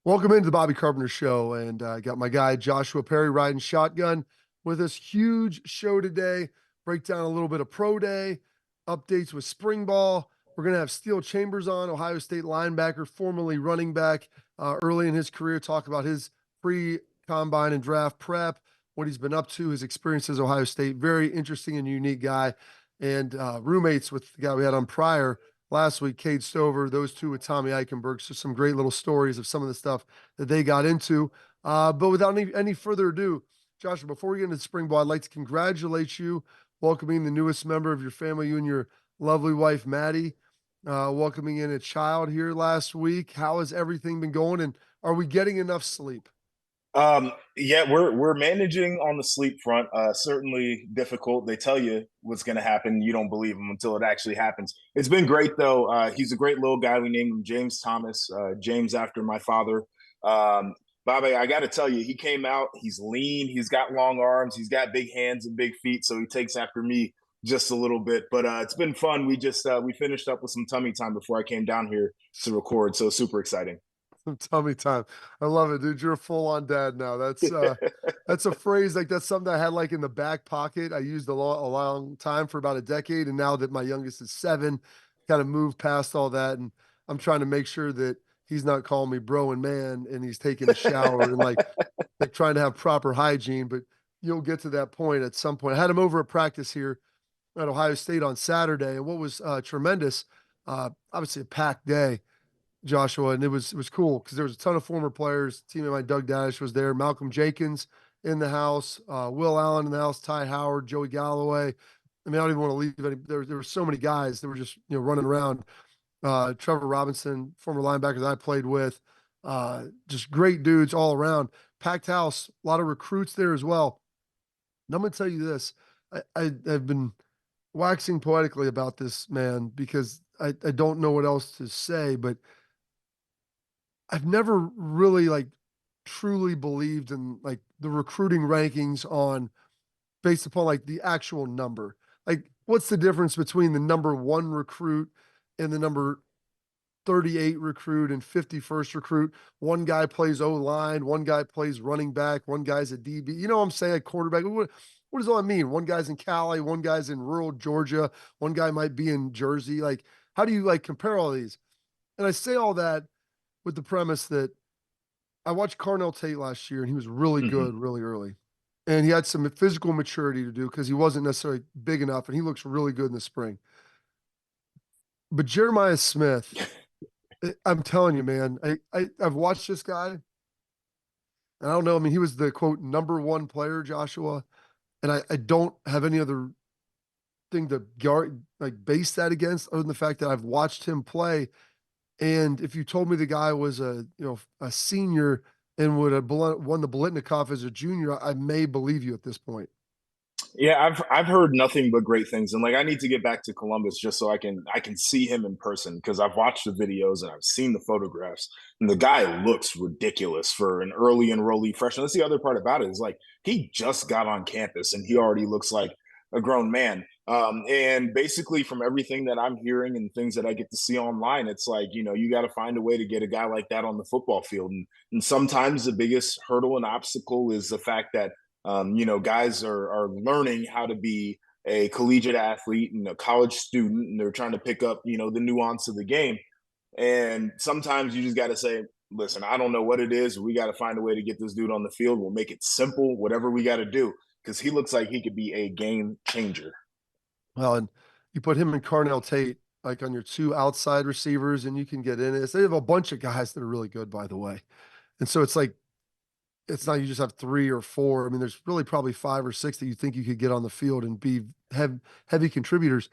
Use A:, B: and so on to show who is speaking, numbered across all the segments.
A: Welcome into the Bobby Carpenter Show, and I got my guy Joshua Perry riding shotgun with us. Huge show today. Break down a little bit of pro day, updates with spring ball. We're gonna have Steele Chambers on, Ohio State linebacker, formerly running back, early in his career. Talk about his pre-combine and draft prep, what he's been up to, his experiences at Ohio State. Very interesting and unique guy, and roommates with the guy we had on prior last week, Cade Stover, those two with Tommy Eichenberg. So some great little stories of some of the stuff that they got into. But without any further ado, Joshua, before we get into spring ball, I'd like to congratulate you welcoming the newest member of your family, you and your lovely wife, Maddie, welcoming in a child here last week. How has everything been going? And are we getting enough sleep?
B: Yeah, we're managing on the sleep front. Certainly difficult. They tell you what's going to happen. You don't believe them until it actually happens. It's been great though. He's a great little guy. We named him James Thomas. James after my father. Bobby, I got to tell you, he came out. He's lean. He's got long arms. He's got big hands and big feet. So he takes after me just a little bit. But it's been fun. We finished up with some tummy time before I came down here to record. So super exciting.
A: Tummy time. I love it, dude. You're a full-on dad now. That's a phrase like that's something I had like in the back pocket. I used a long time for about a decade, and now that my youngest is 7, kind of moved past all that, and I'm trying to make sure that he's not calling me bro and man, and he's taking a shower and like trying to have proper hygiene. But you'll get to that point at some point. I had him over at practice here at Ohio State on Saturday, and what was tremendous, obviously a packed day, Joshua, and it was cool because there was a ton of former players. Teammate mine, Doug Dash, was there. Malcolm Jenkins in the house, Will Allen in the house, Ty Howard, Joey Galloway. I mean, I don't even want to leave any. There were so many guys that were just running around. Trevor Robinson, former linebacker that I played with, just great dudes all around. Packed house, a lot of recruits there as well. And I'm going to tell you this: I've been waxing poetically about this man because I don't know what else to say, but I've never really like truly believed in like the recruiting rankings on based upon like the actual number. Like, what's the difference between the number one recruit and the number 38 recruit and 51st recruit? One guy plays O line, one guy plays running back, one guy's a DB. You know what I'm saying? Like quarterback. What does all that mean? One guy's in Cali, one guy's in rural Georgia, one guy might be in Jersey. Like, how do you like compare all these? And I say all that with the premise that I watched Carnell Tate last year and he was really
B: Mhm.
A: good really early. And he had some physical maturity to do because he wasn't necessarily big enough and he looks really good in the spring. But Jeremiah Smith, I'm telling you, man, I've watched this guy and I don't know. I mean, he was the quote number one player, Joshua, and I don't have any other thing to guard like base that against other than the fact that I've watched him play. And if you told me the guy was a senior and would have won the Blitnikoff as a junior, I may believe you at this point.
B: Yeah, I've heard nothing but great things, and like I need to get back to Columbus just so I can see him in person because I've watched the videos and I've seen the photographs, and the guy looks ridiculous for an early enrollee freshman. That's the other part about it is like he just got on campus and he already looks like a grown man. And basically, from everything that I'm hearing and things that I get to see online, it's like you got to find a way to get a guy like that on the football field, and sometimes the biggest hurdle and obstacle is the fact that guys are learning how to be a collegiate athlete and a college student, and they're trying to pick up, the nuance of the game. And sometimes you just got to say, listen, I don't know what it is. We got to find a way to get this dude on the field. We'll make it simple, whatever we got to do, because he looks like he could be a game changer.
A: Well, and you put him and Carnell Tate like on your two outside receivers, and you can get in it. They have a bunch of guys that are really good, by the way. And so it's like it's not you just have 3 or 4. I mean, there's really probably 5 or 6 that you think you could get on the field and be heavy contributors.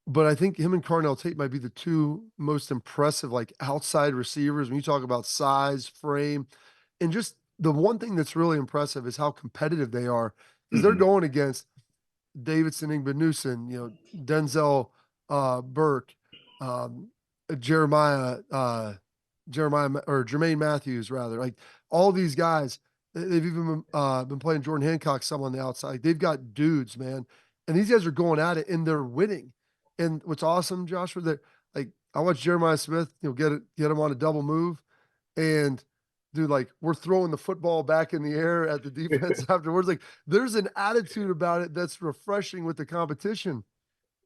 A: But I think him and Carnell Tate might be the two most impressive, like outside receivers when you talk about size, frame, and just the one thing that's really impressive is how competitive they are because they're
B: Mm-hmm.
A: going against Davidson Ingbenuson, Denzel Burke, um, Jeremiah, or Jermaine Matthews, rather. Like all these guys, they've even been playing Jordan Hancock some on the outside. They've got dudes, man, and these guys are going at it and they're winning. And what's awesome, Joshua, that like I watched Jeremiah Smith, get him on a double move, and dude, like we're throwing the football back in the air at the defense afterwards. Like there's an attitude about it that's refreshing with the competition.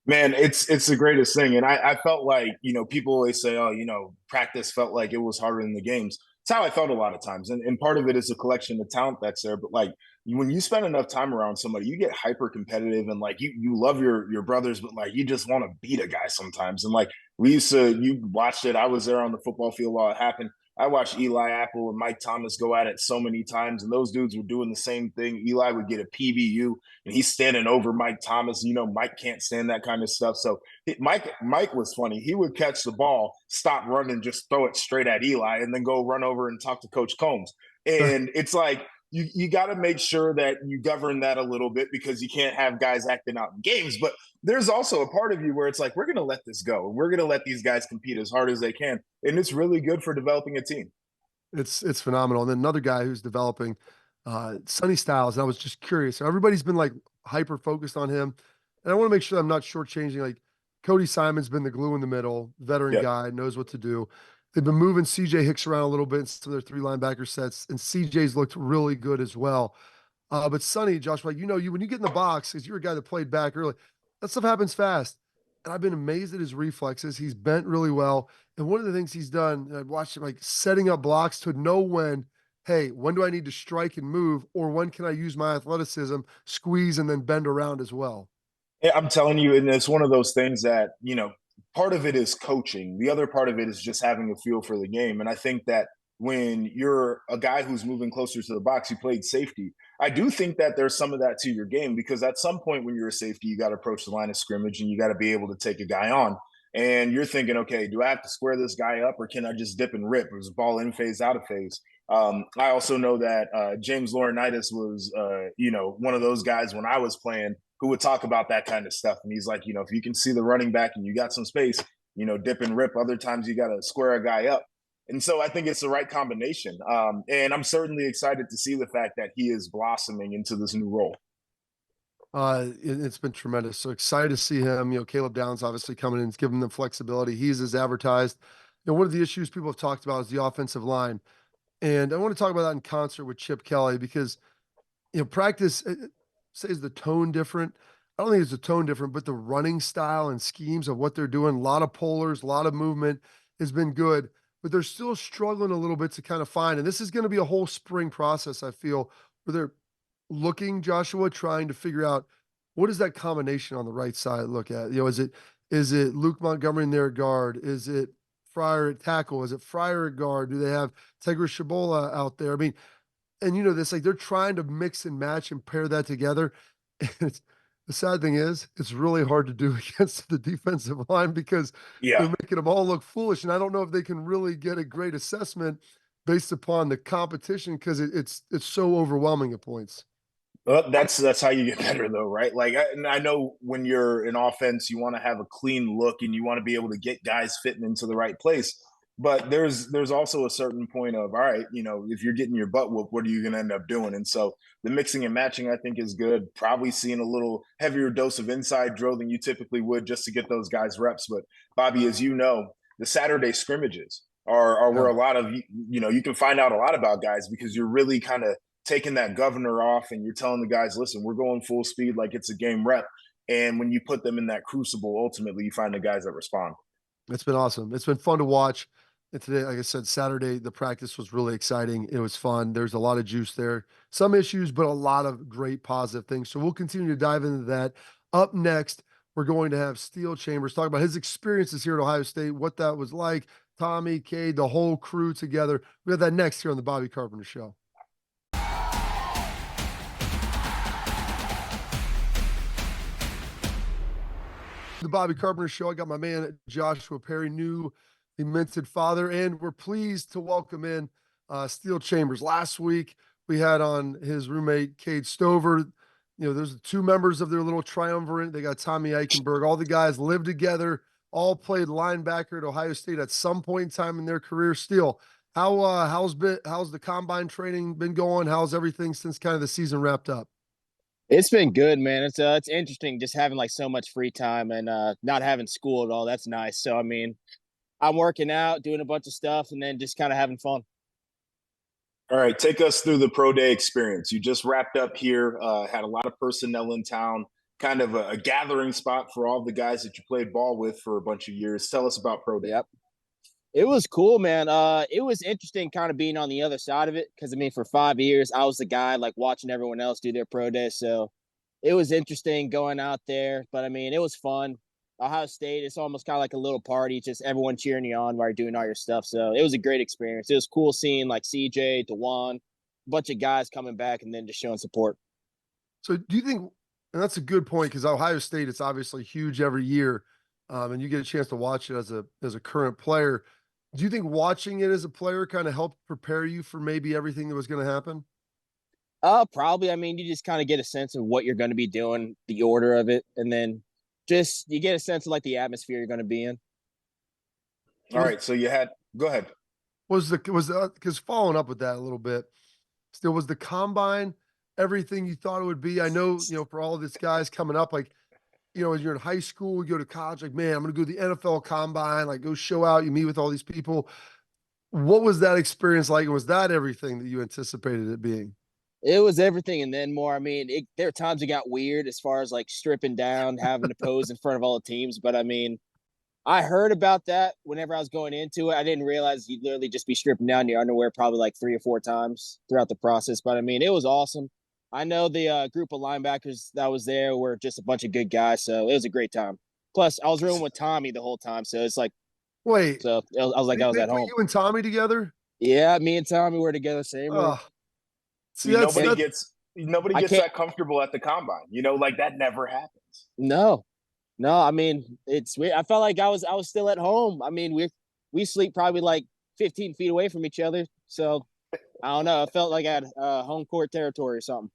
B: Man, it's the greatest thing. And I felt like, people always say, oh, practice felt like it was harder than the games. It's how I felt a lot of times. And part of it is a collection of talent that's there. But like when you spend enough time around somebody, you get hyper competitive and like you love your brothers, but like you just want to beat a guy sometimes. And like you watched it. I was there on the football field while it happened. I watched Eli Apple and Mike Thomas go at it so many times, and those dudes were doing the same thing. Eli would get a PBU, and he's standing over Mike Thomas. Mike can't stand that kind of stuff. So Mike was funny. He would catch the ball, stop running, just throw it straight at Eli, and then go run over and talk to Coach Combs. And it's like you got to make sure that you govern that a little bit because you can't have guys acting out in games. But there's also a part of you where it's like, we're going to let this go. We're going to let these guys compete as hard as they can. And it's really good for developing a team.
A: It's phenomenal. And then another guy who's developing, Sonny Styles. And I was just curious. So everybody's been like hyper focused on him. And I want to make sure I'm not shortchanging. Like Cody Simon's been the glue in the middle, veteran
B: Yep.
A: guy, knows what to do. They've been moving CJ Hicks around a little bit into their three linebacker sets, and CJ's looked really good as well. But Sonny, Josh, like you when you get in the box, because you're a guy that played back early, that stuff happens fast. And I've been amazed at his reflexes. He's bent really well. And one of the things he's done, I've watched him like setting up blocks to know hey, when do I need to strike and move, or when can I use my athleticism, squeeze, and then bend around as well.
B: Yeah, I'm telling you, and it's one of those things that, part of it is coaching. The other part of it is just having a feel for the game. And I think that when you're a guy who's moving closer to the box, you played safety. I do think that there's some of that to your game because at some point when you're a safety, you got to approach the line of scrimmage and you got to be able to take a guy on. And you're thinking, okay, do I have to square this guy up or can I just dip and rip? Is the ball in phase, out of phase? I also know that James Laurinaitis was, one of those guys when I was playing who would talk about that kind of stuff. And he's like, if you can see the running back and you got some space, dip and rip. Other times you got to square a guy up. And so I think it's the right combination. And I'm certainly excited to see the fact that he is blossoming into this new role.
A: It's been tremendous. So excited to see him. Caleb Downs obviously coming in and giving them flexibility. He's as advertised. One of the issues people have talked about is the offensive line. And I want to talk about that in concert with Chip Kelly because, practice is the tone different. I don't think it's the tone different, but the running style and schemes of what they're doing, a lot of polars, a lot of movement has been good, but they're still struggling a little bit to kind of find. And this is going to be a whole spring process, I feel, where they're looking, Joshua, trying to figure out what does that combination on the right side look at? Is it Luke Montgomery in their guard? Is it Fryer at tackle? Is it Fryer at guard? Do they have Tegra Shabola out there? I mean, and this, like they're trying to mix and match and pair that together. And the sad thing is, it's really hard to do against the defensive line because
B: Yeah.
A: they're making them all look foolish. And I don't know if they can really get a great assessment based upon the competition because it's so overwhelming at points.
B: Well, that's how you get better, though, right? Like, and I know when you're in offense, you want to have a clean look and you want to be able to get guys fitting into the right place. But there's also a certain point of, all right, if you're getting your butt whooped, what are you going to end up doing? And so the mixing and matching, I think, is good. Probably seeing a little heavier dose of inside drill than you typically would just to get those guys reps. But Bobby, as you know, the Saturday scrimmages are where
A: Yeah.
B: a lot of you can find out a lot about guys because you're really kind of taking that governor off and you're telling the guys, listen, we're going full speed like it's a game rep. And when you put them in that crucible, ultimately you find the guys that respond.
A: It's been awesome. It's been fun to watch. And today, like I said, Saturday, the practice was really exciting. It was fun. There's a lot of juice there. Some issues, but a lot of great positive things. So we'll continue to dive into that. Up next, we're going to have Steele Chambers talk about his experiences here at Ohio State, what that was like. Tommy, Cade, the whole crew together. We have that next here on the Bobby Carpenter Show. The Bobby Carpenter Show. I got my man Joshua Perry, newly minted father, and we're pleased to welcome in Steele Chambers. Last week we had on his roommate Cade Stover. There's two members of their little triumvirate. They got Tommy Eichenberg. All the guys lived together, all played linebacker at Ohio State at some point in time in their career. Steele, how's the combine training been going? How's everything since kind of the season wrapped up?
C: It's been good, man. It's interesting just having like so much free time and not having school at all. That's nice. So I mean, I'm working out, doing a bunch of stuff, and then just kind of having fun.
B: All right, take us through the pro day experience. You just wrapped up here, had a lot of personnel in town, kind of a gathering spot for all the guys that you played ball with for a bunch of years. Tell us about pro day.
C: Yep. It was cool, man. It was interesting kind of being on the other side of it because I mean, for 5 years, I was the guy like watching everyone else do their pro day. So it was interesting going out there, but I mean, it was fun. Ohio State, it's almost kind of like a little party, just everyone cheering you on while you're doing all your stuff. So it was a great experience. It was cool seeing like CJ, DeJuan, a bunch of guys coming back and then just showing support.
A: So do you think, and that's a good point because Ohio State, it's obviously huge every year, and you get a chance to watch it as a current player. Do you think watching it as a player kind of helped prepare you for maybe everything that was going to happen?
C: Probably. I mean, you just kind of get a sense of what you're going to be doing, the order of it, and then just you get a sense of like the atmosphere you're going to be in.
B: All right, so you had go ahead.
A: Was because following up with that a little bit, still was the combine everything you thought it would be? I know, for all of these guys coming up, like, as you're in high school, you go to college, like, man, I'm going to go to the NFL combine, like go show out, you meet with all these people. What was that experience like? And was that everything that you anticipated it being?
C: It was everything and then more. I mean, there are times it got weird as far as like stripping down, having to pose in front of all the teams. But I mean, I heard about that whenever I was going into it. I didn't realize you'd literally just be stripping down your underwear probably like 3 or 4 times throughout the process. But I mean, it was awesome. I know the group of linebackers that was there were just a bunch of good guys. So it was a great time. Plus, I was rooming with Tommy the whole time. So it's like,
A: Wait,
C: so I was like, I was
A: they
C: at
A: put
C: home.
A: you and Tommy together?
C: Yeah, me and Tommy were together, same room.
A: Oh, see,
B: See, nobody
C: And
B: gets nobody
C: I
B: gets
C: can't,
B: that comfortable at the combine. Like that never happens.
C: no, no, I mean it's weird. I felt like I was still at home. I mean we sleep probably like 15 feet away from each other. So I don't know. I felt like I had home court territory or something.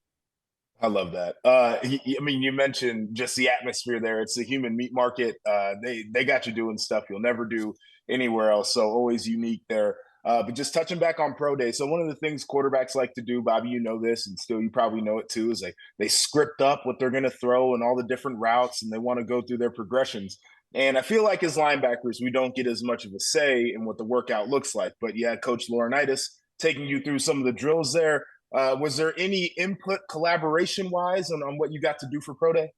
B: I love that. I mean, you mentioned just the atmosphere there. It's the human meat market. They got you doing stuff you'll never do anywhere else. So always unique there. But just touching back on pro day. So one of the things quarterbacks like to do, Bobby, you know this, and still you probably know it too, is like they script up what they're going to throw and all the different routes, and they want to go through their progressions. And I feel like as linebackers, we don't get as much of a say in what the workout looks like. But yeah, Coach Laurinaitis taking you through some of the drills there. Was there any input collaboration wise on what you got to do for pro day?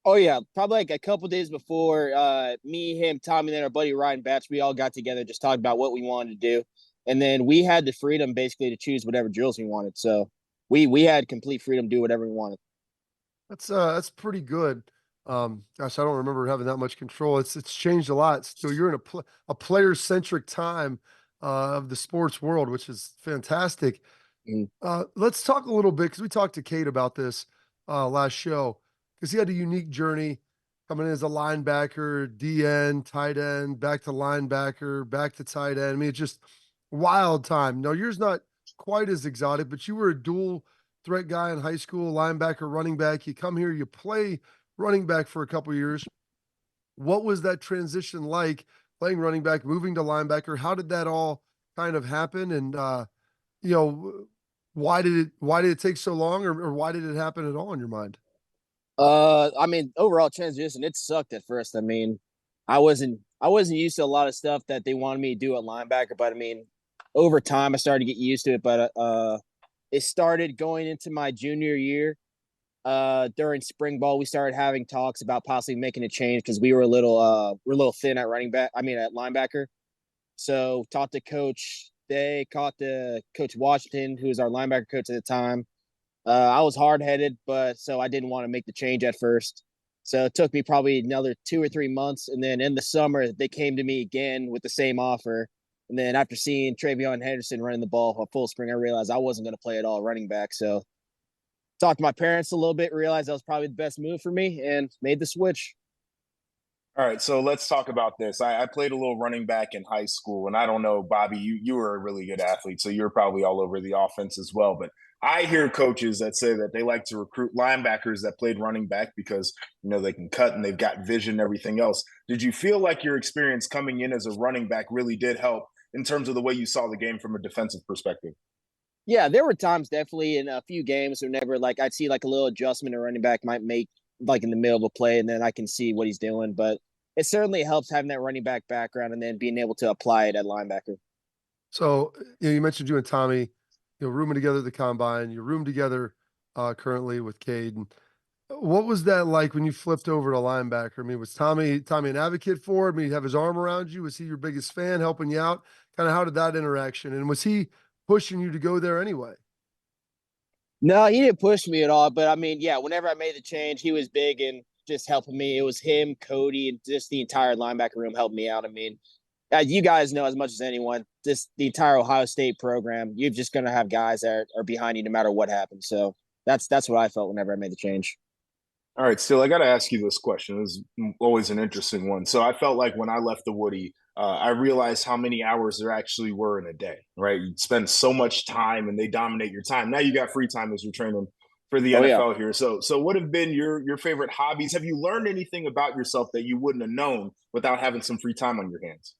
C: Oh yeah, probably like a couple days before. Me, him, Tommy, and then our buddy Ryan Batch, we all got together, just talked about what we wanted to do, and then we had the freedom basically to choose whatever drills we wanted. So we had complete freedom to do whatever we wanted.
A: That's pretty good. Gosh, I don't remember having that much control. It's changed a lot. Still, you're in a player centric time of the sports world, which is fantastic.
C: Mm.
A: Let's talk a little bit because we talked to Kate about this last show because he had a unique journey coming in as a linebacker, DN, tight end, back to linebacker, back to tight end. I mean, it's just wild time. No, yours not quite as exotic, but you were a dual threat guy in high school, linebacker, running back. You come here, you play running back for a couple years. What was that transition like playing running back, moving to linebacker? How did that all kind of happen? And you know, why did it take so long, or why did it happen at all in your mind?
C: I mean, overall transition, it sucked at first. I mean, I wasn't used to a lot of stuff that they wanted me to do at linebacker, but I mean, over time I started to get used to it. But it started going into my junior year. During spring ball, we started having talks about possibly making a change because we're a little thin at running back. I mean, at linebacker. So talked to Coach. They caught the Coach Washington, who was our linebacker coach at the time. I was hard headed, but so I didn't want to make the change at first. So it took me probably another 2 or 3 months. And then in the summer, they came to me again with the same offer. And then after seeing Travion Henderson running the ball a full spring, I realized I wasn't going to play at all running back. So talked to my parents a little bit, realized that was probably the best move for me, and made the switch.
B: All right, so let's talk about this. I played a little running back in high school, and I don't know, Bobby, you were a really good athlete, so you're probably all over the offense as well. But I hear coaches that say that they like to recruit linebackers that played running back because they can cut and they've got vision and everything else. Did you feel like your experience coming in as a running back really did help in terms of the way you saw the game from a defensive perspective?
C: Yeah, there were times definitely in a few games whenever like I'd see like a little adjustment a running back might make like in the middle of a play, and then I can see what he's doing. But it certainly helps having that running back background and then being able to apply it at linebacker.
A: So you mentioned you and Tommy rooming together at the combine. You room together currently with Cade. And what was that like when you flipped over to linebacker? I mean, was Tommy an advocate for it? I mean, he'd have his arm around you. Was he your biggest fan, helping you out? Kind of how did that interaction? And was he pushing you to go there anyway?
C: No, he didn't push me at all. But I mean, yeah, whenever I made the change, he was big and just helping me. It was him, Cody, and just the entire linebacker room helped me out. I mean, as you guys know as much as anyone, just the entire Ohio State program, you're just gonna have guys that are behind you no matter what happens. So that's what I felt whenever I made the change.
B: All right, still, I got to ask you this question. This is always an interesting one. So I felt like when I left the Woody, I realized how many hours there actually were in a day, right? You spend so much time and they dominate your time. Now you got free time as you're training for the
C: Oh yeah.
B: NFL here. So what have been your favorite hobbies? Have you learned anything about yourself that you wouldn't have known without having some free time on your hands?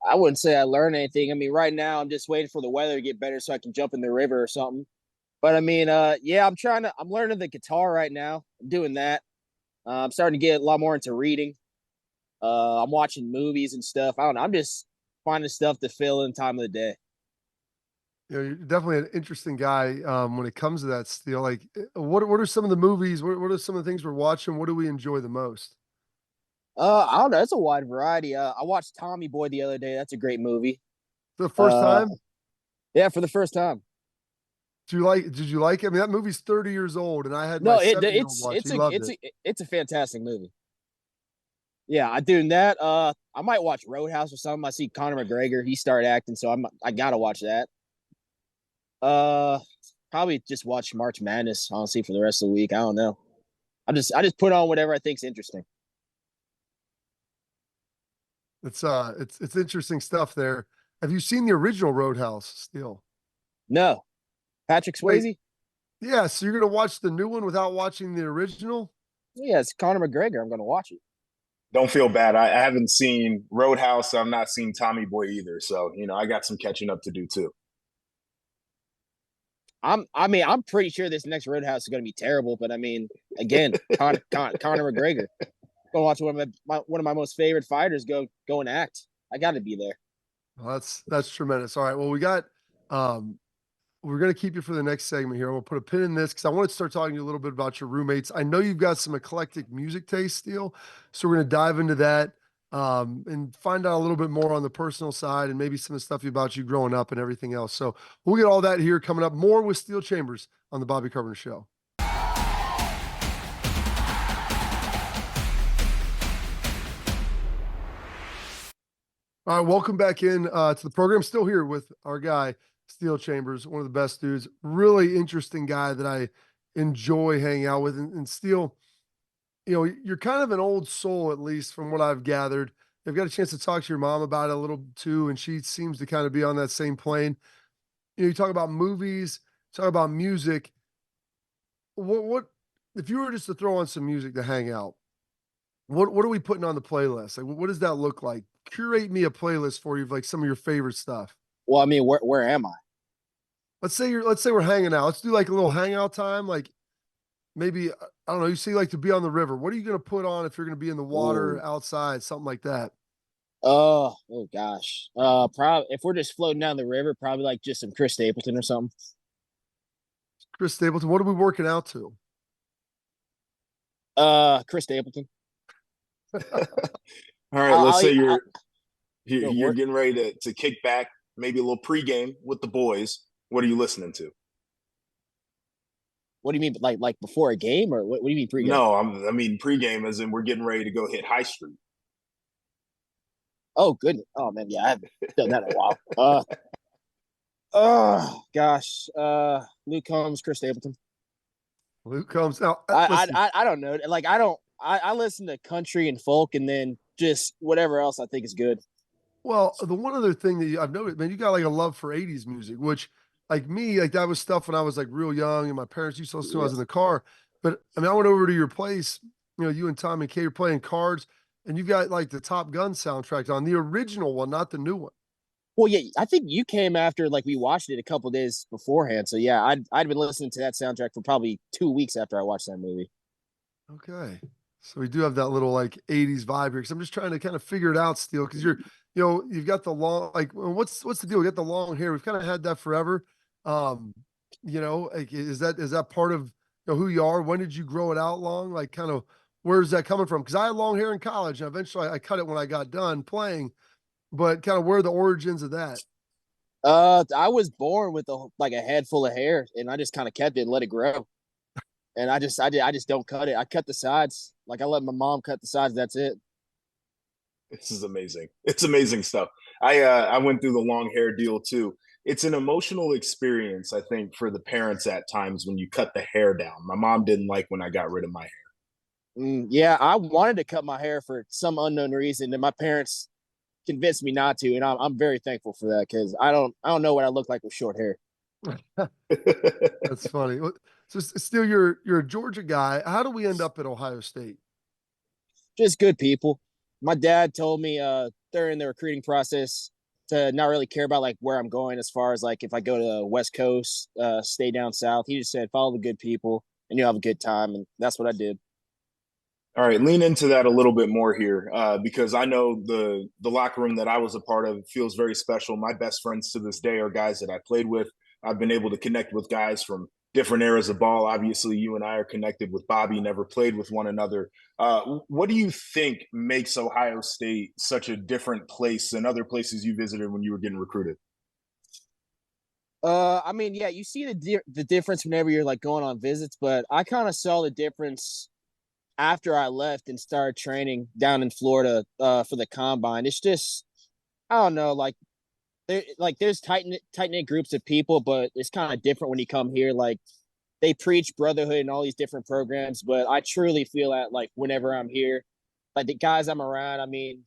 C: I wouldn't say I learned anything. I mean, right now I'm just waiting for the weather to get better so I can jump in the river or something. But I mean, yeah, I'm learning the guitar right now. I'm doing that. I'm starting to get a lot more into reading. I'm watching movies and stuff. I don't know. I'm just finding stuff to fill in time of the day.
A: You're definitely an interesting guy when it comes to that. Still, like, what are some of the movies? What are some of the things we're watching? What do we enjoy the most?
C: I don't know. It's a wide variety. I watched Tommy Boy the other day. That's a great movie.
A: For the first
C: Uh,
A: time,
C: yeah, for the first time.
A: did you like it? I mean, that movie's 30 years old, and I had my
C: No,
A: 7-year-old watch. He loved it.
C: it's a fantastic movie. Yeah, I do that. I might watch Roadhouse or something. I see Conor McGregor. He started acting, so I gotta watch that. Uh, Probably just watch March Madness, honestly, for the rest of the week. I don't know. I just put on whatever I think's interesting.
A: It's interesting stuff there. Have you seen the original Roadhouse still?
C: No, Patrick
A: Wait,
C: Swayze.
A: yeah, so you're gonna watch the new one without watching the original?
C: Yeah, it's Conor McGregor. I'm gonna watch it.
B: Don't feel bad. I haven't seen Roadhouse. I've not seen Tommy Boy either. So, I got some catching up to do too.
C: I mean, I'm pretty sure this next Roadhouse is gonna be terrible. But I mean, again, Conor McGregor. Go watch one of my most favorite fighters go and act. I got to be there.
A: Well, that's tremendous. All right. Well, we got we're gonna keep you for the next segment here. I'm gonna put a pin in this because I want to start talking to you a little bit about your roommates. I know you've got some eclectic music taste, Steele. So we're gonna dive into that and find out a little bit more on the personal side and maybe some of the stuff about you growing up and everything else. So we'll get all that here coming up. More with Steele Chambers on the Bobby Carpenter Show. All right, welcome back in to the program. Still here with our guy, Steele Chambers, one of the best dudes. Really interesting guy that I enjoy hanging out with. And Steele, you're kind of an old soul, at least from what I've gathered. I've got a chance to talk to your mom about it a little too, and she seems to kind of be on that same plane. You talk about movies, talk about music. What if you were just to throw on some music to hang out? What are we putting on the playlist? Like, what does that look like? Curate me a playlist for you of like some of your favorite stuff.
C: Well, I mean, where am I?
A: Let's say we're hanging out. Let's do like a little hangout time. Like maybe I don't know. You say like to be on the river. What are you gonna put on if you're gonna be in the water
C: Ooh.
A: outside, something like that?
C: Oh gosh. Probably if we're just floating down the river, probably like just some Chris Stapleton or something.
A: Chris Stapleton. What are we working out to?
C: Chris Stapleton.
B: All right, let's say you're
C: What?
B: getting ready to kick back, maybe a little pregame with the boys. What are you listening to?
C: What do you mean, like before a game, or what do you mean pregame?
B: No, I mean pregame as in we're getting ready to go hit High Street.
C: Oh, goodness. Oh man, yeah, I haven't done that in a while. Oh gosh. Luke Combs, Chris Stapleton.
A: Luke Combs. Now,
C: I,
A: listen,
C: I don't know. Like I don't. I listen to country and folk, and then just whatever else I think is good.
A: well, the one other thing that I've noticed, man, you got like a love for 80s music, which like me, like that was stuff when I was like real young and my parents used to listen to when I
C: Yeah.
A: was in the car. But I mean, I went over to your place, you and Tom and Kay are playing cards and you've got like the Top Gun soundtrack on the original one, not the new one.
C: Well, yeah, I think you came after like we watched it a couple days beforehand. So yeah, I'd been listening to that soundtrack for probably 2 weeks after I watched that movie.
A: Okay. So we do have that little like 80s vibe here. Cause I'm just trying to kind of figure it out still. Cause you've got the long, like, what's the deal? We got the long hair. We've kind of had that forever. Um, like, is that part of who you are? When did you grow it out long? Like, kind of, where's that coming from? Because I had long hair in college, and eventually I cut it when I got done playing. But kind of where are the origins of that?
C: I was born with a head full of hair, and I just kind of kept it and let it grow. And I just don't cut it. I cut the sides. Like I let my mom cut the sides. That's it.
B: This is amazing. It's amazing stuff. I went through the long hair deal too. It's an emotional experience, I think, for the parents at times when you cut the hair down. My mom didn't like when I got rid of my hair.
C: Yeah, I wanted to cut my hair for some unknown reason, and my parents convinced me not to, and I'm very thankful for that because I don't know what I look like with short hair.
A: That's funny. So still, you're a Georgia guy. How do we end up at Ohio State?
C: Just good people. My dad told me during the recruiting process to not really care about like where I'm going as far as like if I go to the West Coast, stay down south. He just said follow the good people and you'll have a good time, and that's what I did.
B: All right, lean into that a little bit more here, because I know the locker room that I was a part of feels very special. My best friends to this day are guys that I played with. I've been able to connect with guys from different eras of ball. Obviously, you and I are connected with Bobby. Never played with one another. What do you think makes Ohio State such a different place than other places you visited when you were getting recruited?
C: I mean, yeah, you see the difference whenever you're like going on visits, but I kind of saw the difference after I left and started training down in Florida for the combine. It's just I don't know, there's tight knit groups of people, but it's kind of different when you come here. Like they preach brotherhood and all these different programs, but I truly feel that like whenever I'm here, like the guys I'm around, I mean,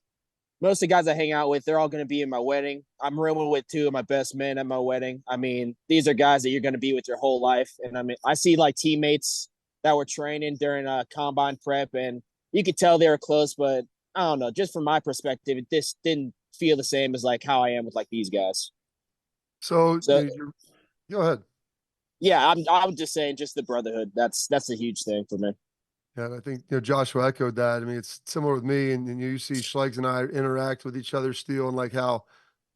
C: most of the guys I hang out with, they're all going to be in my wedding. I'm rooming with two of my best men at my wedding. I mean, these are guys that you're going to be with your whole life. And I mean, I see like teammates that were training during combine prep, and you could tell they were close, but I don't know. Just from my perspective, it just didn't feel the same as like how I am with like these guys.
A: So,
C: So
A: go ahead.
C: yeah, I'm just saying, just the brotherhood. That's a huge thing for me.
A: Yeah, and I think Joshua echoed that. I mean, it's similar with me, and you see Schlegs and I interact with each other still, and like how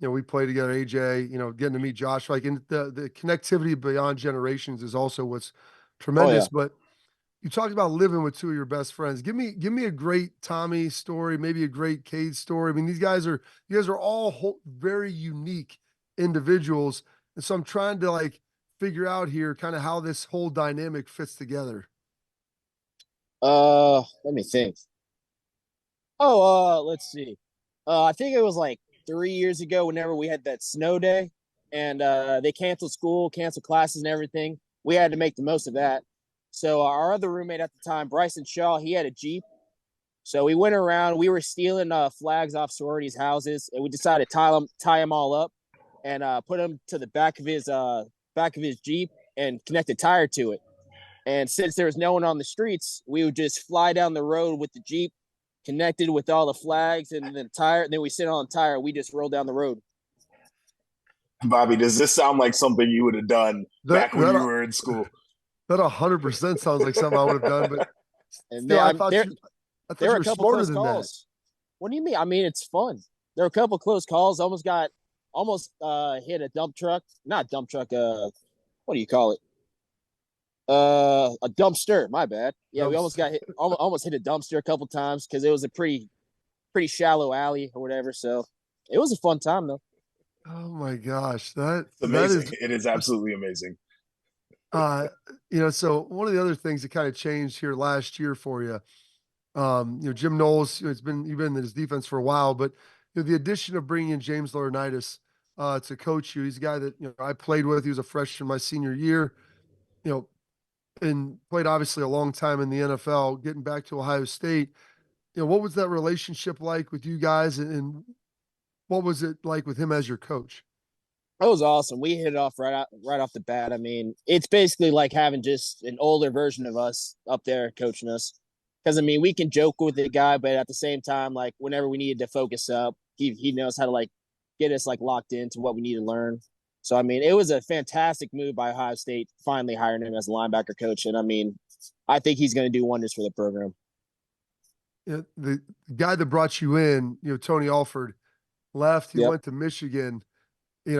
A: we play together. AJ, getting to meet Josh, like, and the connectivity beyond generations is also what's
C: Oh yeah.
A: tremendous. But you talked about living with two of your best friends. Give me a great Tommy story, maybe a great Cade story. I mean, you guys are all very unique individuals, and so I'm trying to like figure out here kind of how this whole dynamic fits together.
C: Let me think. Oh, let's see. I think it was like 3 years ago whenever we had that snow day and they canceled school, canceled classes and everything. We had to make the most of that. So our other roommate at the time, Bryson Shaw, he had a Jeep. So we went around, we were stealing flags off sororities' houses, and we decided to tie them all up and put them to the back of his Jeep and connect a tire to it. And since there was no one on the streets, we would just fly down the road with the Jeep connected with all the flags and the tire. And then we sit on the tire. We just roll down the road.
B: Bobby, does this sound like something you would have done
A: That
B: back when you
A: that
B: were in school?
A: that 100% sounds like something I would have done, but
C: And
A: still, I thought
C: there
A: you I
C: there
A: thought
C: were
A: you
C: a
A: were
C: couple
A: smarter
C: close
A: than that.
C: calls. What do you mean? I mean, it's fun. There were a couple close calls. Almost hit a dump truck. Not dump truck. What do you call it? A dumpster. My bad. Yeah, we almost
A: Dumpster.
C: got hit. Almost hit a dumpster a couple times because it was a pretty shallow alley or whatever. So it was a fun time though.
A: Oh my gosh, that
B: It's
A: that
B: amazing.
A: is
B: It is absolutely amazing.
A: uh so one of the other things that kind of changed here last year for you, Jim Knowles, you've been in his defense for a while, but the addition of bringing in James Laurinaitis to coach you, he's a guy that I played with. He was a freshman my senior year, you know, and played obviously a long time in the NFL. Getting back to Ohio State, what was that relationship like with you guys, and what was it like with him as your coach?
C: It was awesome. We hit it off right off the bat. I mean, it's basically like having just an older version of us up there coaching us. Because I mean, we can joke with the guy, but at the same time, like whenever we needed to focus up, he knows how to like get us like locked into what we need to learn. So I mean, it was a fantastic move by Ohio State finally hiring him as a linebacker coach, and I mean, I think he's going to do wonders for the program.
A: The guy that brought you in, Tony Alford, left. He
C: Yep.
A: went to Michigan.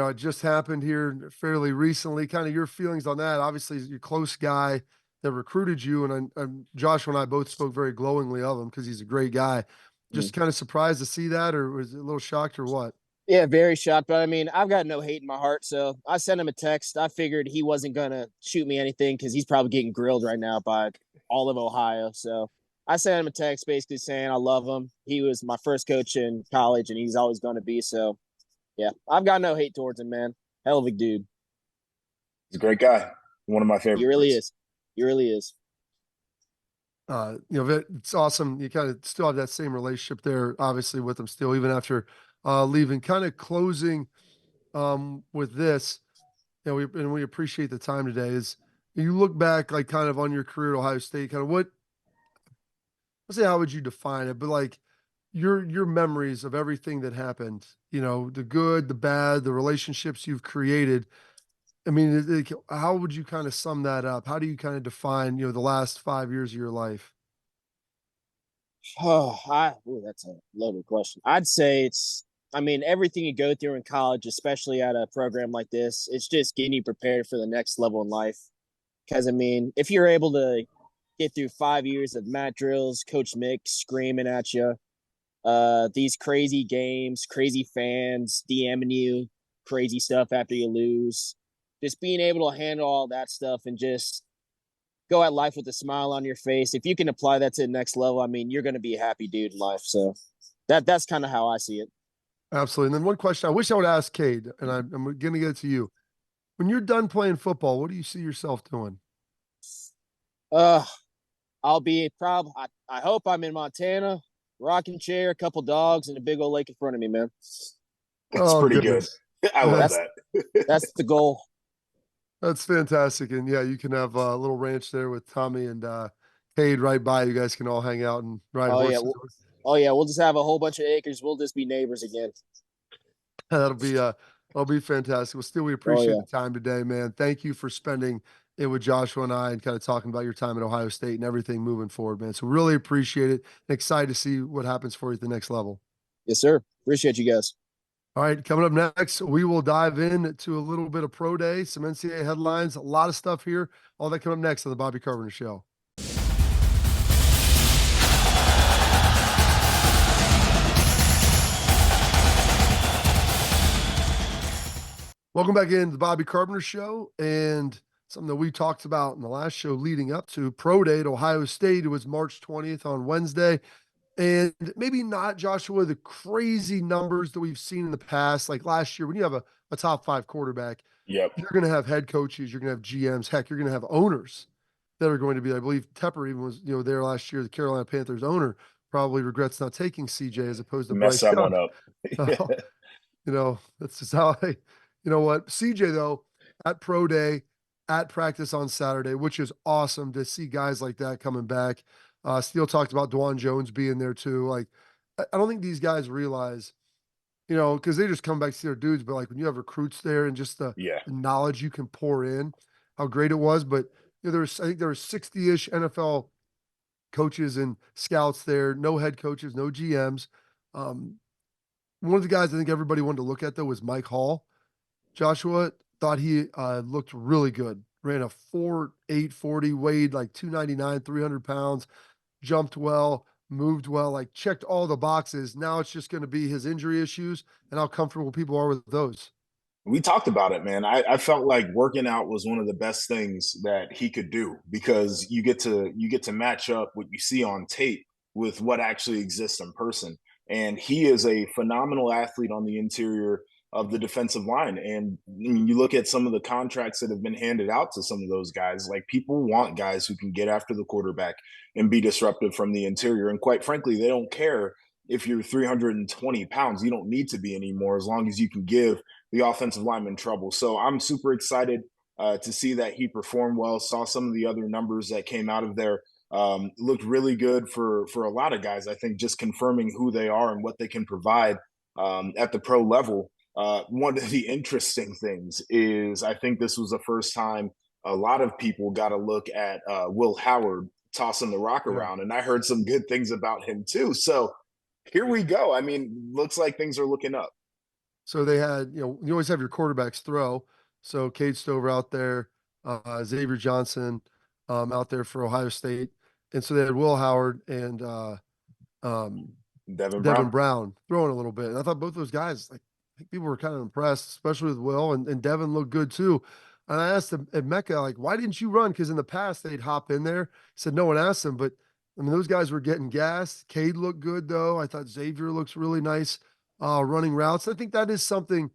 A: it just happened here fairly recently. Kind of your feelings on that. Obviously, your close guy that recruited you, and Josh and I both spoke very glowingly of him because he's a great guy.
C: Mm.
A: Just kind of surprised to see that, or was it a little shocked, or what?
C: Yeah, very shocked. But I mean, I've got no hate in my heart. So I sent him a text. I figured he wasn't going to shoot me anything because he's probably getting grilled right now by all of Ohio. So I sent him a text basically saying I love him. He was my first coach in college and he's always going to be. So yeah, I've got no hate towards him, man. Hell of a dude.
B: He's a great guy. One of my
C: He really
B: favorites.
C: is. He really is.
A: It's awesome. You kind of still have that same relationship there, obviously, with him still, even after leaving. Kind of closing with this, we appreciate the time today. Is you look back, like kind of on your career at Ohio State, kind of what, let's say, how would you define it? But like your memories of everything that happened, the good, the bad, the relationships you've created. I mean, how would you kind of sum that up? How do you kind of define, the last 5 years of your life?
C: That's a loaded question. I'd say I mean, everything you go through in college, especially at a program like this, it's just getting you prepared for the next level in life. Because, I mean, if you're able to get through 5 years of mat drills, Coach Mick screaming at you, these crazy games, crazy fans DMing you, crazy stuff after you lose, just being able to handle all that stuff and just go at life with a smile on your face. If you can apply that to the next level, I mean, you're going to be a happy dude in life. So that's kind of how I see it.
A: Absolutely. And then one question I wish I would ask Cade, and I'm going to get it to you. When you're done playing football, what do you see yourself doing?
C: Uh, I'll be proud. I hope I'm in Montana, rocking chair, a couple dogs, and a big old lake in front of me, man.
B: That's
A: Oh,
B: pretty good.
A: goodness.
B: I love
A: That's
C: That's
B: that.
C: that's the goal.
A: that's fantastic. And yeah, you can have a little ranch there with Tommy and Cade right by. You guys can all hang out and ride
C: Oh yeah,
A: horses.
C: we'll just have a whole bunch of acres. We'll just be neighbors again.
A: That'll be fantastic. Well, still, we
C: Oh
A: appreciate
C: yeah,
A: the time today, man. Thank you for spending it with Joshua and I and kind of talking about your time at Ohio State and everything moving forward, man. So really appreciate it and excited to see what happens for you at the next level.
C: yes sir. Appreciate you guys.
A: All right, coming up next, we will dive in to a little bit of pro day, some NCAA headlines, a lot of stuff here. All that coming up next on the Bobby Carpenter Show. Welcome back into the Bobby Carpenter Show, and something that we talked about in the last show leading up to Pro Day at Ohio State. It was March 20th on Wednesday. And maybe not, Joshua, the crazy numbers that we've seen in the past. Like last year, when you have a top five quarterback,
B: Yep.
A: you're going to have head coaches, you're going to have GMs, heck, you're going to have owners that are going to be, I believe Tepper even was, there last year, the Carolina Panthers owner probably regrets not taking CJ as opposed to
B: Mess
A: Bryce
B: that
A: Young.
B: one up.
A: So, that's just how you know what, CJ though, at pro day, at practice on Saturday, which is awesome to see guys like that coming back. Steele talked about Dwan Jones being there too. Like, I don't think these guys realize, because they just come back to see their dudes, but like when you have recruits there and just the,
B: Yeah.
A: the knowledge you can pour in, how great it was. But I think there were 60-ish NFL coaches and scouts there, no head coaches, no GMs. Um, One of the guys I think everybody wanted to look at though was Mike Hall. Joshua thought he looked really good. Ran a 4.840, weighed like 299, 300 pounds, jumped well, moved well, like checked all the boxes. Now it's just going to be his injury issues and how comfortable people are with those.
B: We talked about it, man. I felt like working out was one of the best things that he could do because you get to match up what you see on tape with what actually exists in person. And he is a phenomenal athlete on the interior of the defensive line. And I mean, you look at some of the contracts that have been handed out to some of those guys, like people want guys who can get after the quarterback and be disruptive from the interior. And quite frankly, they don't care if you're 320 pounds. You don't need to be anymore as long as you can give the offensive lineman trouble. So I'm super excited to see that he performed well. Saw some of the other numbers that came out of there. Looked really good for a lot of guys. I think just confirming who they are and what they can provide at the pro level. One of the interesting things is I think this was the first time a lot of people got a look at Will Howard tossing the rock
A: Yeah.
B: around, and I heard some good things about him too. So here we go. I mean, looks like things are looking up.
A: So they had, you always have your quarterbacks throw. So Cade Stover out there, Xavier Johnson out there for Ohio State. And so they had Will Howard and um,
B: Devin
A: Devin
B: Brown.
A: Brown throwing a little bit. And I thought both those guys, like, I think people were kind of impressed, especially with Will and Devin looked good too. And I asked him at Mecca, like, why didn't you run? Because in the past they'd hop in there. He said no one asked him, but I mean those guys were getting gas. Cade looked good though. I thought Xavier looks really nice running routes. I think that is something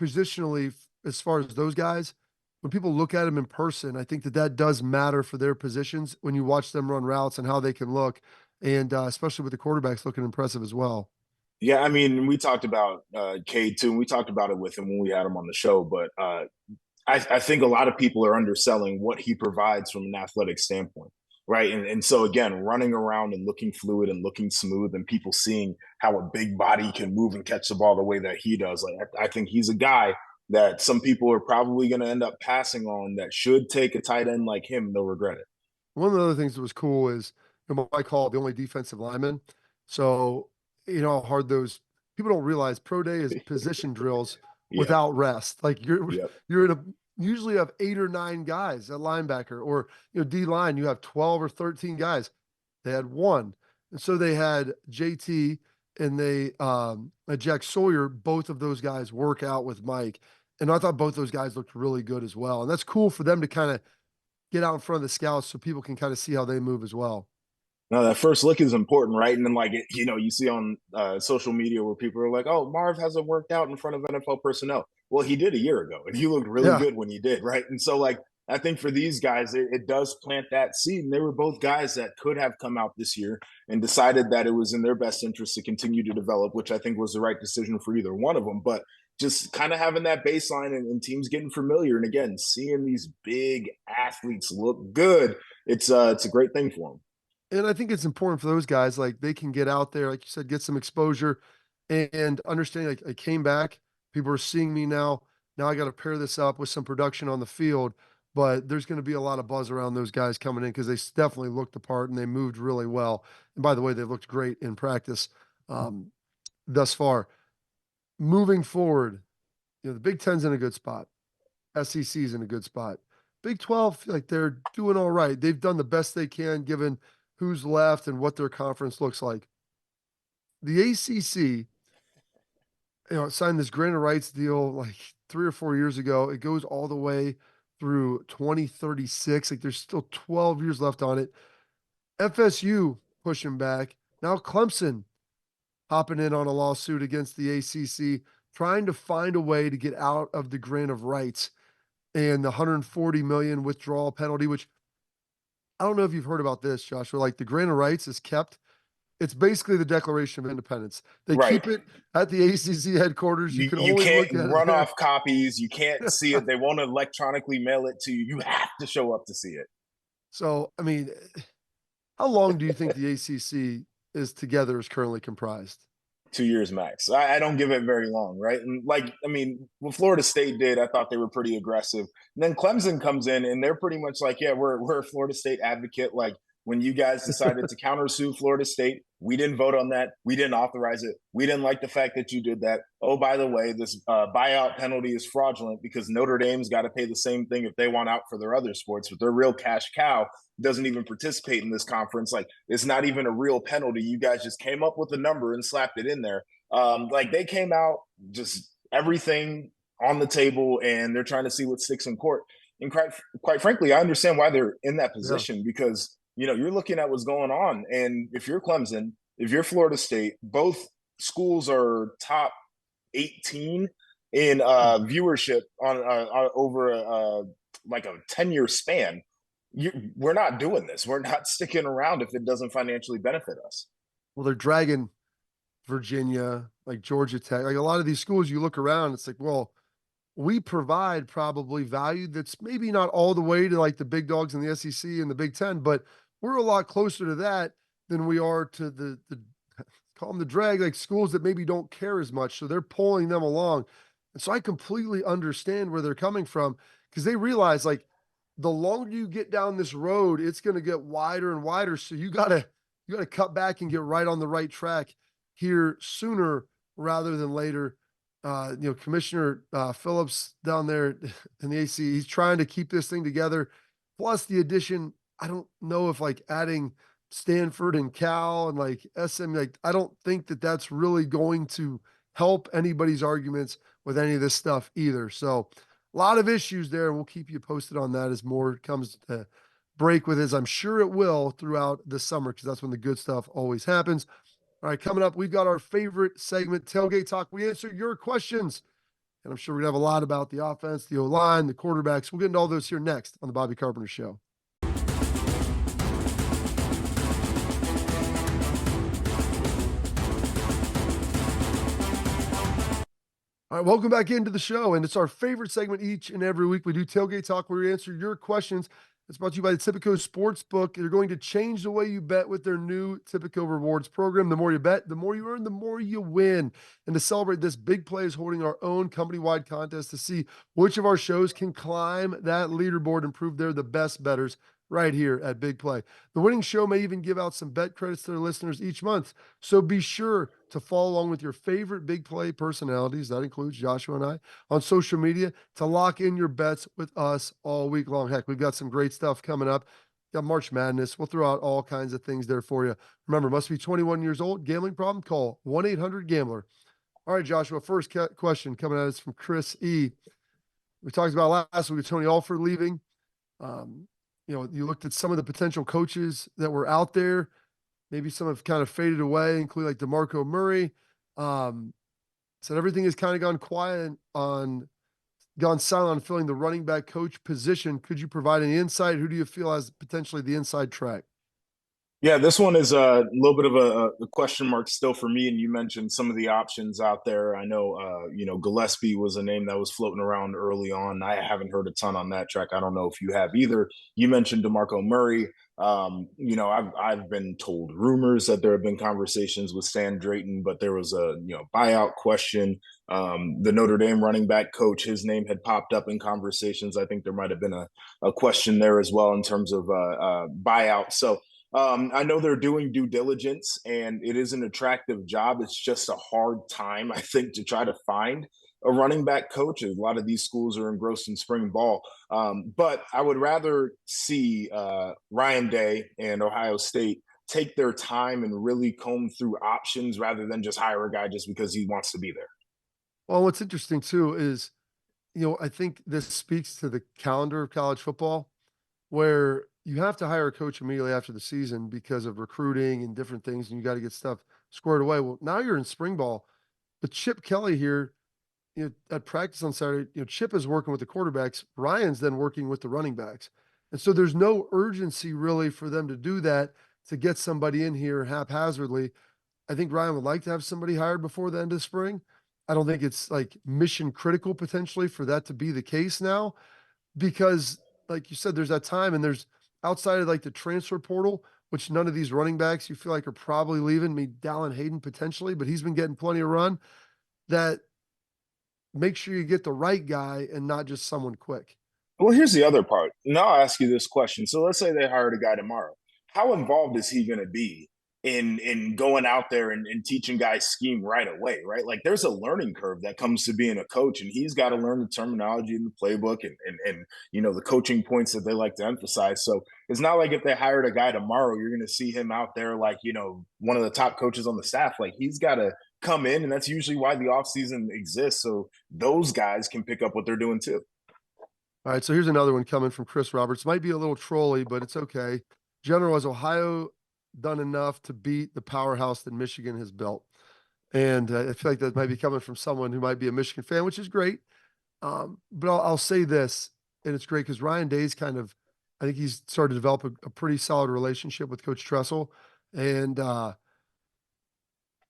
A: positionally as far as those guys. When people look at them in person, I think that that does matter for their positions when you watch them run routes and how they can look, and especially with the quarterbacks looking impressive as well.
B: Yeah, I mean, we talked about Cade too, and we talked about it with him when we had him on the show. But I think a lot of people are underselling what he provides from an athletic standpoint, right? And so again, running around and looking fluid and looking smooth, and people seeing how a big body can move and catch the ball the way that he does. Like I think he's a guy that some people are probably going to end up passing on that should take a tight end like him. They'll regret it.
A: One of the other things that was cool is Mike Hall, the only defensive lineman. So, how hard those people don't realize pro day is position drills
B: Yep.
A: without rest. Like
B: Yep.
A: you're in a usually have 8 or 9 guys at linebacker, or D line, you have 12 or 13 guys. They had one. And so they had JT and they Jack Sawyer, both of those guys work out with Mike. And I thought both those guys looked really good as well. And that's cool for them to kind of get out in front of the scouts so people can kind of see how they move as well.
B: No, that first look is important, right? And then, like, you see on social media where people are like, "Oh, Marv hasn't worked out in front of NFL personnel." Well, he did a year ago, and he looked really
A: Yeah.
B: good when he did, right? And so, like, I think for these guys, it does plant that seed. And they were both guys that could have come out this year and decided that it was in their best interest to continue to develop, which I think was the right decision for either one of them. But just kind of having that baseline and teams getting familiar, and again, seeing these big athletes look good, it's a great thing for them.
A: And I think it's important for those guys, like they can get out there, like you said, get some exposure and understanding like I came back, people are seeing me now. Now I got to pair this up with some production on the field. But there's going to be a lot of buzz around those guys coming in because they definitely looked the part and they moved really well. And by the way, they looked great in practice thus far. Moving forward, the Big Ten's in a good spot. SEC's in a good spot. Big 12, like they're doing all right. They've done the best they can given who's left and what their conference looks like. The ACC, signed this grant of rights deal like 3 or 4 years ago. It goes all the way through 2036. Like there's still 12 years left on it. FSU pushing back. Now Clemson hopping in on a lawsuit against the ACC, trying to find a way to get out of the grant of rights and the 140 million withdrawal penalty, which I don't know if you've heard about this, Joshua. Like the grant of rights is kept. It's basically the Declaration of Independence. They
B: Right.
A: keep it at the ACC headquarters. You can
B: You
A: only
B: can't
A: look at it
B: run
A: there.
B: off copies. You can't see it. They won't electronically mail it to you. You have to show up to see it.
A: So, I mean, how long do you think the ACC is together is currently comprised?
B: 2 years max. I don't give it very long, right? And like, I mean, what Florida State did, I thought they were pretty aggressive. And then Clemson comes in and they're pretty much like, yeah, we're a Florida State advocate. Like when you guys decided to countersue Florida State, we didn't vote on that. We didn't authorize it. We didn't like the fact that you did that. Oh, by the way, this buyout penalty is fraudulent because Notre Dame's got to pay the same thing if they want out for their other sports, but their real cash cow doesn't even participate in this conference. Like it's not even a real penalty. You guys just came up with a number and slapped it in there. Like they came out just everything on the table and they're trying to see what sticks in court. And quite frankly, I understand why they're in that
A: Yeah.
B: position because you're looking at what's going on. And if you're Clemson, if you're Florida State, both schools are top 18 in viewership on over like a 10-year span. We're not doing this. We're not sticking around if it doesn't financially benefit us.
A: Well, they're dragging Virginia, like Georgia Tech, like a lot of these schools. You look around, it's like, well, we provide probably value that's maybe not all the way to like the big dogs in the SEC and the Big Ten, but we're a lot closer to that than we are to the call them the drag, like schools that maybe don't care as much. So they're pulling them along. And so I completely understand where they're coming from because they realize like the longer you get down this road, it's going to get wider and wider. So you gotta cut back and get right on the right track here sooner rather than later. Commissioner Phillips down there in the AC, he's trying to keep this thing together. Plus the addition, I don't know if like adding Stanford and Cal and like SM, like I don't think that that's really going to help anybody's arguments with any of this stuff either. So a lot of issues there. We'll keep you posted on that as more comes to break with, as I'm sure it will throughout the summer, because that's when the good stuff always happens. All right, coming up, we've got our favorite segment, Tailgate Talk. We answer your questions, and I'm sure we're going to have a lot about the offense, the O-line, the quarterbacks. We'll get into all those here next on the Bobby Carpenter Show. All right, welcome back into the show, and it's our favorite segment each and every week. We do Tailgate Talk, where we answer your questions. It's brought to you by the Tipico Sportsbook. They're going to change the way you bet with their new Tipico Rewards program. The more you bet, the more you earn, the more you win. And to celebrate this, Big Play is holding our own company-wide contest to see which of our shows can climb that leaderboard and prove they're the best bettors right here at Big Play. The winning show may even give out some bet credits to their listeners each month. So be sure to follow along with your favorite Big Play personalities, that includes Joshua and I, on social media to lock in your bets with us all week long. Heck, we've got some great stuff coming up. Got March Madness. We'll throw out all kinds of things there for you. Remember, must be 21 years old. Gambling problem? Call 1-800-GAMBLER. All right, Joshua, first question coming at us from Chris E. We talked about last week with Tony Alford leaving. You looked at some of the potential coaches that were out there. Maybe some have kind of faded away, including like DeMarco Murray. Said everything has kind of gone silent on filling the running back coach position. Could you provide any insight? Who do you feel has potentially the inside track?
B: Yeah, this one is a little bit of a question mark still for me. And you mentioned some of the options out there. I know, Gillespie was a name that was floating around early on. I haven't heard a ton on that track. I don't know if you have either. You mentioned DeMarco Murray. I've been told rumors that there have been conversations with Stan Drayton, but there was a buyout question. The Notre Dame running back coach, his name had popped up in conversations. I think there might have been a question there as well in terms of buyout. So I know they're doing due diligence, and it is an attractive job. It's just a hard time, I think, to try to find a running back coach. A lot of these schools are engrossed in spring ball. But I would rather see Ryan Day and Ohio State take their time and really comb through options rather than just hire a guy just because he wants to be there.
A: Well, what's interesting too is, I think this speaks to the calendar of college football, where you have to hire a coach immediately after the season because of recruiting and different things, and you got to get stuff squared away. Well, now you're in spring ball. But Chip Kelly here, at practice on Saturday, Chip is working with the quarterbacks. Ryan's then working with the running backs. And so there's no urgency really for them to do that, to get somebody in here haphazardly. I think Ryan would like to have somebody hired before the end of spring. I don't think it's like mission critical potentially for that to be the case now, because like you said, there's that time, and there's outside of like the transfer portal, which none of these running backs you feel like are probably leaving. Me, Dallin Hayden potentially, but he's been getting plenty of run. That make sure you get the right guy and not just someone quick.
B: Well, here's the other part. Now I'll ask you this question. So let's say they hired a guy tomorrow. How involved is he going to be in going out there and teaching guys scheme right away, right? Like there's a learning curve that comes to being a coach, and he's got to learn the terminology in the playbook and the coaching points that they like to emphasize. So it's not like if they hired a guy tomorrow, you're going to see him out there like, one of the top coaches on the staff. Like he's got to come in, and that's usually why the offseason exists. So those guys can pick up what they're doing too.
A: All right, so here's another one coming from Chris Roberts. Might be a little trolly, but it's okay. General, has Ohio done enough to beat the powerhouse that Michigan has built? And I feel like that might be coming from someone who might be a Michigan fan, which is great. But I'll say this, and it's great because Ryan Day's I think he's started to develop a pretty solid relationship with Coach Tressel. And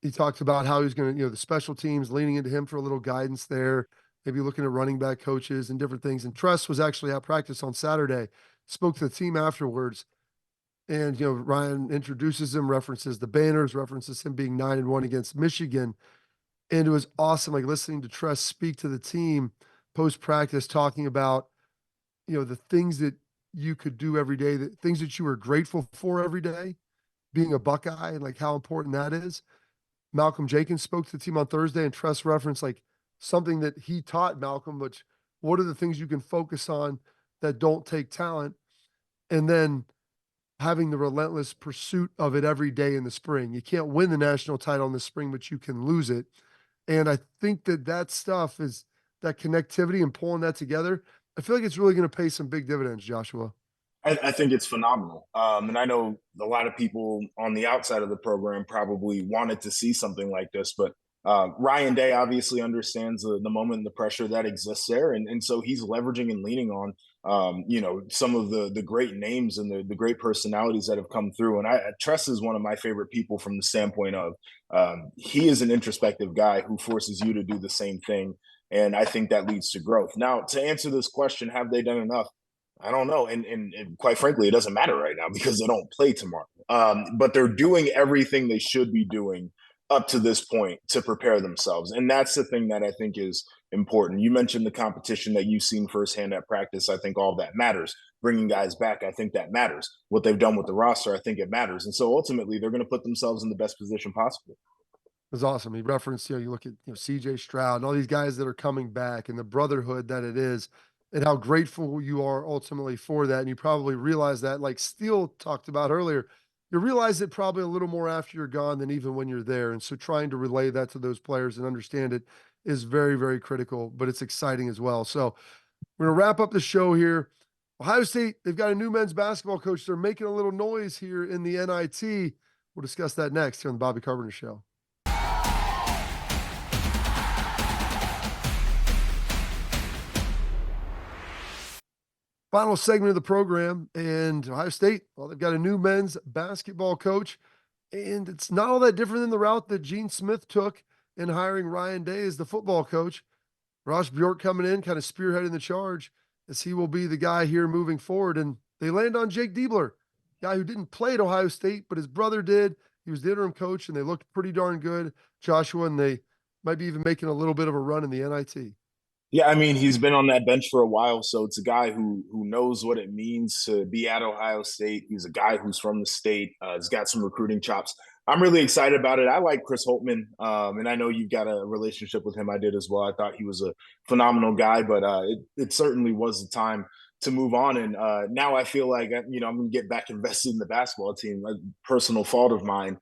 A: he talked about how he's going to, the special teams leaning into him for a little guidance there, maybe looking at running back coaches and different things. And Tress was actually at practice on Saturday, spoke to the team afterwards. And, Ryan introduces him, references the banners, references him being 9-1 against Michigan. And it was awesome, like listening to Tress speak to the team post-practice, talking about, the things that you could do every day, the things that you were grateful for every day, being a Buckeye, and like how important that is. Malcolm Jenkins spoke to the team on Thursday, and Tress referenced like something that he taught Malcolm, which what are the things you can focus on that don't take talent? And then having the relentless pursuit of it every day in the spring. You can't win the national title in the spring, but you can lose it. And I think that stuff is that connectivity and pulling that together. I feel like it's really going to pay some big dividends, Joshua.
B: I think it's phenomenal. And I know a lot of people on the outside of the program probably wanted to see something like this, but Ryan Day obviously understands the moment and the pressure that exists there. And so he's leveraging and leaning on, some of the great names and the great personalities that have come through. And Tress is one of my favorite people from the standpoint of he is an introspective guy who forces you to do the same thing. And I think that leads to growth. Now, to answer this question, have they done enough? I don't know. And quite frankly, it doesn't matter right now because they don't play tomorrow. But they're doing everything they should be doing up to this point to prepare themselves. And that's the thing that I think is important. You mentioned the competition that you've seen firsthand at practice. I think all that matters. Bringing guys back, I think that matters. What they've done with the roster, I think it matters. And so ultimately, they're going to put themselves in the best position possible.
A: It was awesome. He referenced, you look at, CJ Stroud and all these guys that are coming back and the brotherhood that it is and how grateful you are ultimately for that. And you probably realize that, like Steele talked about earlier, you realize it probably a little more after you're gone than even when you're there. And so trying to relay that to those players and understand it is very, very critical, but it's exciting as well. So we're going to wrap up the show here. Ohio State, they've got a new men's basketball coach. They're making a little noise here in the NIT. We'll discuss that next here on the Bobby Carpenter Show. Final segment of the program, and Ohio State, well, they've got a new men's basketball coach, and it's not all that different than the route that Gene Smith took in hiring Ryan Day as the football coach. Ross Bjork coming in, kind of spearheading the charge, as he will be the guy here moving forward. And they land on Jake Diebler, guy who didn't play at Ohio State, but his brother did. He was the interim coach, and they looked pretty darn good, Joshua, and they might be even making a little bit of a run in the NIT.
B: Yeah, I mean, he's been on that bench for a while, so it's a guy who knows what it means to be at Ohio State. He's a guy who's from the state. He's got some recruiting chops. I'm really excited about it. I like Chris Holtman, and I know you've got a relationship with him. I did as well. I thought he was a phenomenal guy, but it certainly was the time to move on. And now I feel like I'm going to get back invested in the basketball team. A personal fault of mine.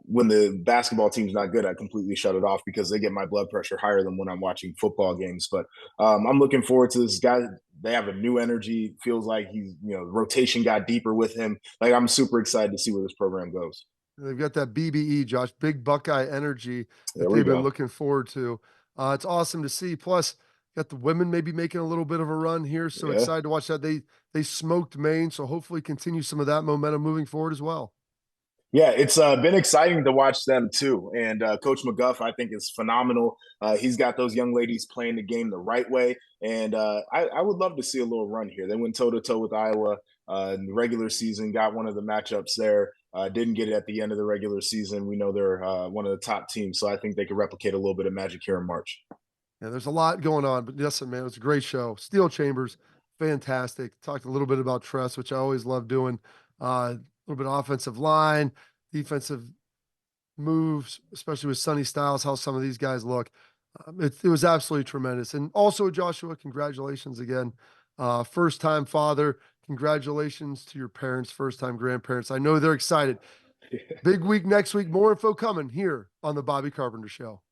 B: When the basketball team's not good, I completely shut it off because they get my blood pressure higher than when I'm watching football games. But I'm looking forward to this guy. They have a new energy. Feels like he's, rotation got deeper with him. Like, I'm super excited to see where this program goes.
A: They've got that BBE, Josh, big Buckeye energy that they've
B: been
A: looking forward to. It's awesome to see. Plus, got the women maybe making a little bit of a run here. So excited to watch that. They smoked Maine, so hopefully continue some of that momentum moving forward as well.
B: Yeah, it's been exciting to watch them too. And Coach McGuff, I think, is phenomenal. He's got those young ladies playing the game the right way. And I would love to see a little run here. They went toe-to-toe with Iowa in the regular season, got one of the matchups there. Didn't get it at the end of the regular season. We know they're one of the top teams, so I think they could replicate a little bit of magic here in March.
A: Yeah, there's a lot going on, but listen, man, it was a great show. Steele Chambers, fantastic. Talked a little bit about Tress, which I always love doing. A little bit of offensive line, defensive moves, especially with Sonny Styles, how some of these guys look. It was absolutely tremendous. And also, Joshua, congratulations again. First-time father. Congratulations to your parents, first-time grandparents. I know they're excited. Big week next week. More info coming here on the Bobby Carpenter Show.